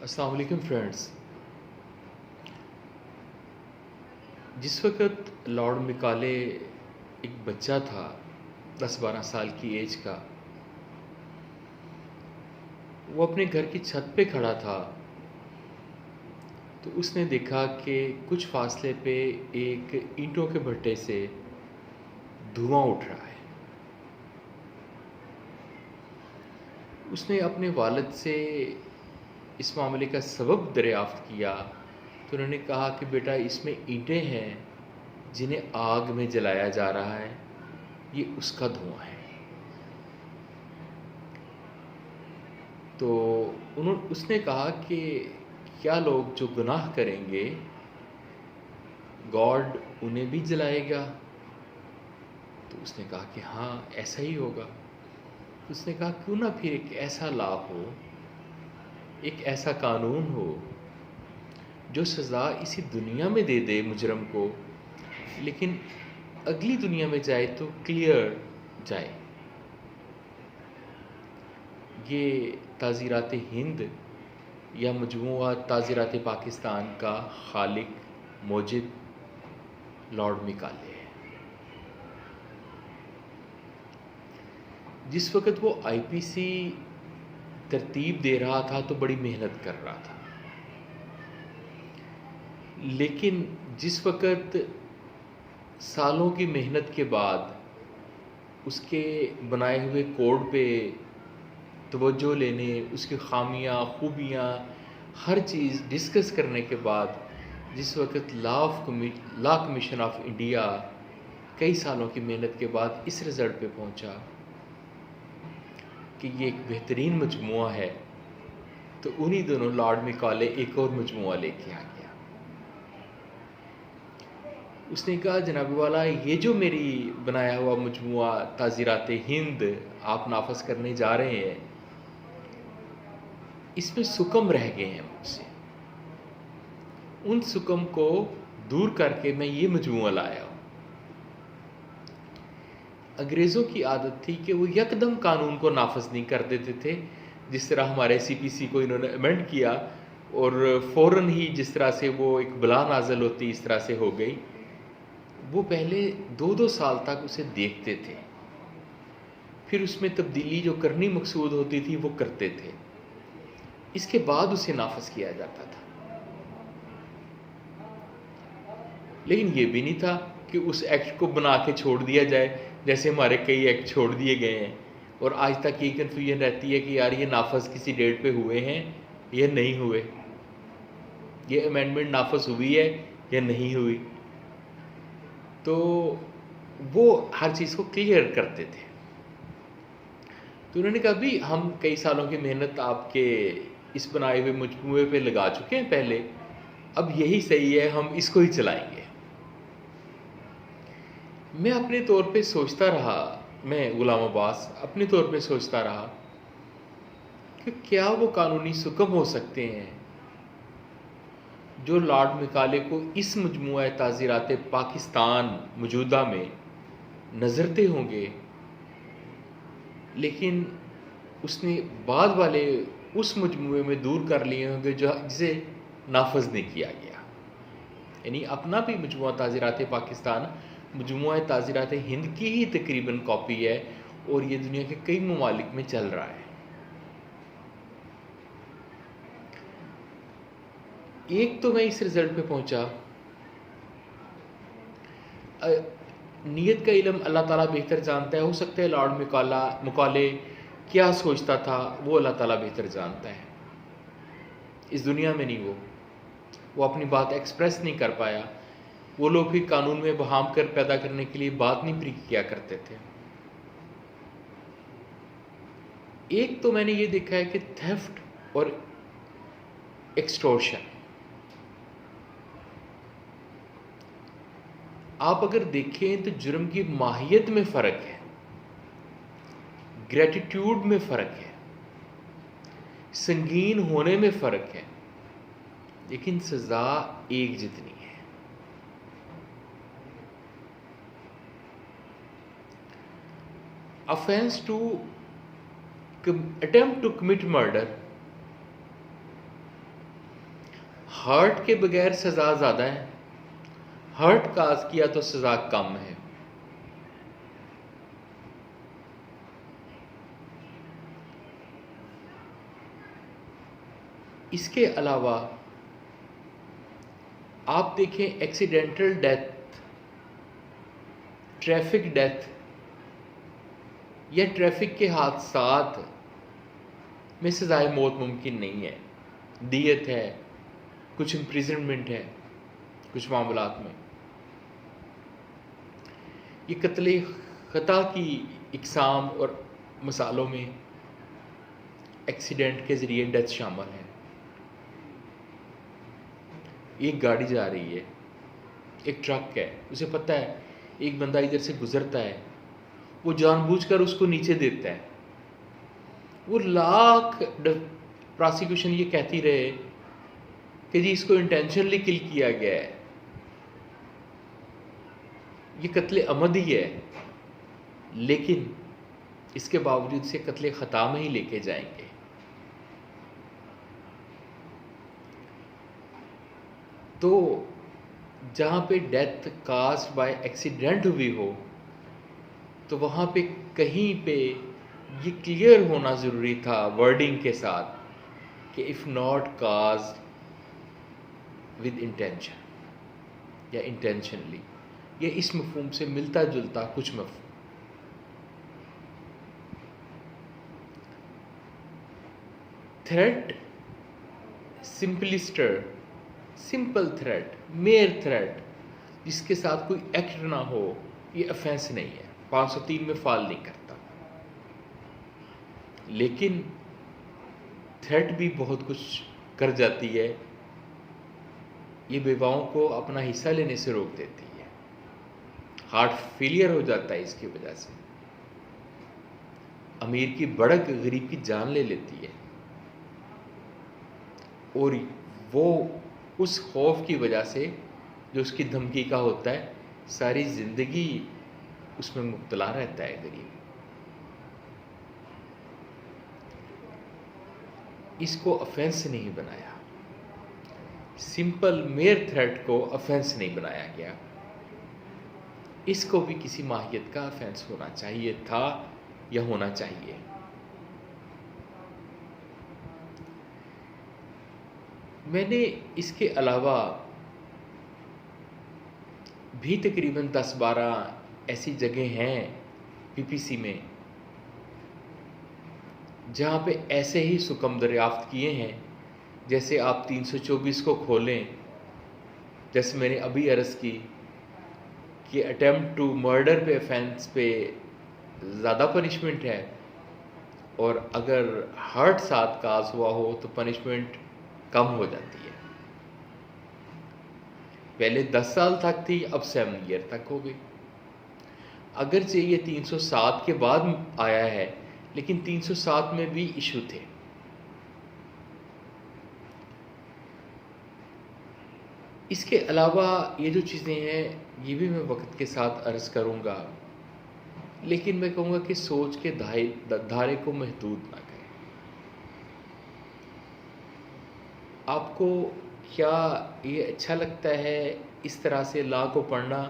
अस्सलाम वालेकुम फ्रेंड्स। जिस वक़्त लॉर्ड मिकाले एक बच्चा था 10-12 साल की एज का, वो अपने घर की छत पे खड़ा था, तो उसने देखा कि कुछ फासले पे एक ईंटों के भट्टे से धुआं उठ रहा है। उसने अपने वालिद से इस मामले का सबब दरियाफ़्त किया, तो उन्होंने कहा कि बेटा इसमें ईंटें हैं जिन्हें आग में जलाया जा रहा है, ये उसका धुआं है। तो उसने कहा कि क्या लोग जो गुनाह करेंगे, गॉड उन्हें भी जलाएगा? तो उसने कहा कि हाँ, ऐसा ही होगा। तो उसने कहा क्यों ना फिर एक ऐसा लॉ हो, एक ऐसा कानून हो जो सज़ा इसी दुनिया में दे दे मुजरम को, लेकिन अगली दुनिया में जाए तो क्लियर जाए। ये ताज़ीरात हिंद या मजमूआ ताज़ीरात पाकिस्तान का खालिक मोजिद लॉर्ड मिकाले है। जिस वक़्त वो आईपीसी तरतीब दे रहा था तो बड़ी मेहनत कर रहा था, लेकिन जिस वक़्त सालों की मेहनत के बाद उसके बनाए हुए कोड पे तवज्जो लेने, उसकी ख़ामियाँ, ख़ूबियाँ, हर चीज़ डिस्कस करने के बाद जिस वक़्त लॉ कमीशन ऑफ इंडिया कई सालों की मेहनत के बाद इस रिज़ल्ट पे पहुंचा कि ये एक बेहतरीन मजमूआ है, तो उन्हीं दोनों लॉर्ड मिकाले एक और मजमूआ लेके आ गया। उसने कहा जनाब वाला, ये जो मेरी बनाया हुआ मजमूआ ताज़ीरात हिंद आप नाफज करने जा रहे हैं, इसमें सुकम रह गए हैं मुझसे। उन सुकम को दूर करके मैं ये मजमूआ लाया हूँ। अंग्रेज़ों की आदत थी कि वो यकदम कानून को नाफज नहीं कर देते थे, जिस तरह हमारे सीपीसी को इन्होंने अमेंड किया और फ़ौरन ही जिस तरह से वो एक बला नाज़िल होती इस तरह से हो गई। वो पहले 2-2 साल तक उसे देखते थे, फिर उसमें तब्दीली जो करनी मकसूद होती थी वो करते थे, इसके बाद उसे नाफज किया जाता था। लेकिन ये भी नहीं था कि उस एक्ट को बना के छोड़ दिया जाए, जैसे हमारे कई एक्ट छोड़ दिए गए हैं और आज तक ये कन्फ्यूजन रहती है कि यार ये नाफज किसी डेट पे हुए हैं या नहीं हुए, ये अमेंडमेंट नाफज हुई है या नहीं हुई। तो वो हर चीज़ को क्लियर करते थे। तो उन्होंने कहा भी हम कई सालों की मेहनत आपके इस बनाए हुए मजमूए पे लगा चुके हैं पहले, अब यही सही है, हम इसको ही चलाएंगे। मैं अपने तौर पे सोचता रहा, मैं गुलाम अब्बास अपने तौर पे सोचता रहा कि क्या वो कानूनी सुकम हो सकते हैं जो लॉर्ड मिकाले को इस मजमूआ ताज़ीरात पाकिस्तान मौजूदा में नज़रते होंगे, लेकिन उसने बाद वाले उस मजमूए में दूर कर लिए होंगे जो जिसे नाफज नहीं किया गया। यानी अपना भी मजमूआ ताज़ीरात पाकिस्तान मजमूआ ताज़ीरात हिंद की ही तकरीबन कॉपी है और ये दुनिया के कई ममालिक में चल रहा है। एक तो मैं इस रिज़ल्ट पे पहुंचा, नीयत का इल्म अल्लाह ताला बेहतर जानता है। हो सकता है लॉर्ड मिकाले क्या सोचता था वो अल्लाह ताला बेहतर जानता है, इस दुनिया में नहीं। वो अपनी बात एक्सप्रेस नहीं कर पाया। वो लोग भी कानून में बहाम कर पैदा करने के लिए बात नहीं प्री किया करते थे। एक तो मैंने ये देखा है कि थेफ्ट और एक्सटॉर्शन, आप अगर देखें तो जुर्म की माहियत में फ़र्क है, ग्रेटिट्यूड में फ़र्क है, संगीन होने में फ़र्क है, लेकिन सज़ा एक जितनी है। Offence to attempt to commit murder hurt के बगैर सज़ा ज़्यादा है, हर्ट काज किया तो सज़ा कम है। इसके अलावा आप देखें एक्सीडेंटल डेथ, ट्रैफिक डेथ या ट्रैफिक के हादसात में सज़ाए मौत मुमकिन नहीं है। दियत है, कुछ इम्प्रिजनमेंट है कुछ मामलात में। ये कत्ल खता की इकसाम और मसालों में एक्सीडेंट के ज़रिए डेथ शामिल है। एक गाड़ी जा रही है, एक ट्रक है, उसे पता है एक बंदा इधर से गुजरता है, वो जानबूझकर उसको नीचे देता है। वो लाख प्रोसिक्यूशन ये कहती रहे कि जी इसको इंटेंशनली किल किया गया है, ये कत्ले अमद ही है, लेकिन इसके बावजूद से कत्ले खता में ही लेके जाएंगे। तो जहाँ पे डेथ कास्ड बाय एक्सीडेंट हुई हो तो वहाँ पे कहीं पे ये क्लियर होना ज़रूरी था वर्डिंग के साथ कि if not caused with intention या इंटेंशनली, ये इस मफहूम से मिलता जुलता कुछ मफहूम। Threat simpliciter, simple threat, mere threat जिसके साथ कोई एक्ट ना हो, ये ऑफेंस नहीं है, 503 में फॉल नहीं करता। लेकिन थ्रेट भी बहुत कुछ कर जाती है, ये बेवाओं को अपना हिस्सा लेने से रोक देती है, हार्ट फेलियर हो जाता है इसकी वजह से, अमीर की बढ़त गरीब की जान ले लेती है, और वो उस खौफ की वजह से जो उसकी धमकी का होता है सारी ज़िंदगी उसमें मुब्तला रहता है गरीब। इसको ऑफेंस नहीं बनाया, सिंपल मेयर थ्रेट को ऑफेंस नहीं बनाया गया। इसको भी किसी माहियत का ऑफेंस होना चाहिए था या होना चाहिए। मैंने इसके अलावा भी तकरीबन 10-12 ऐसी जगह हैं पीपीसी में जहाँ पे ऐसे ही सुकम दरियाफ्त किए हैं। जैसे आप 324 को खोलें, जैसे मैंने अभी अर्ज़ की कि अटेम्प्ट टू मर्डर पे ऑफेंस पे ज़्यादा पनिशमेंट है, और अगर हर्ट साथ काज हुआ हो तो पनिशमेंट कम हो जाती है। पहले 10 साल तक थी, अब 7 ईयर तक हो गई। अगरचे ये 307 के बाद आया है, लेकिन 307 में भी इशू थे। इसके अलावा ये जो चीज़ें हैं ये भी मैं वक्त के साथ अर्ज़ करूँगा, लेकिन मैं कहूँगा कि सोच के धारे को महदूद ना करें। आपको क्या ये अच्छा लगता है इस तरह से लॉ को पढ़ना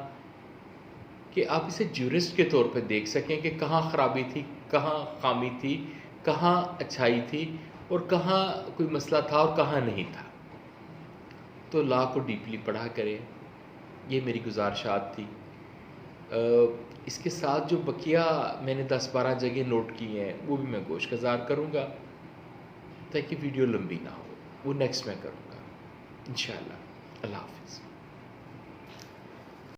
कि आप इसे ज्यूरिस्ट के तौर पे देख सकें कि कहाँ ख़राबी थी, कहाँ खामी थी, कहाँ अच्छाई थी और कहाँ कोई मसला था और कहाँ नहीं था? तो लॉ को डीपली पढ़ा करें, ये मेरी गुजारिशात थी। इसके साथ जो बकिया मैंने 10-12 जगह नोट की हैं वो भी मैं गोशगज़ार करूँगा ताकि वीडियो लंबी ना हो। वो नेक्स्ट मैं करूँगा इंशाअल्लाह। अल्लाह हाफ़िज़।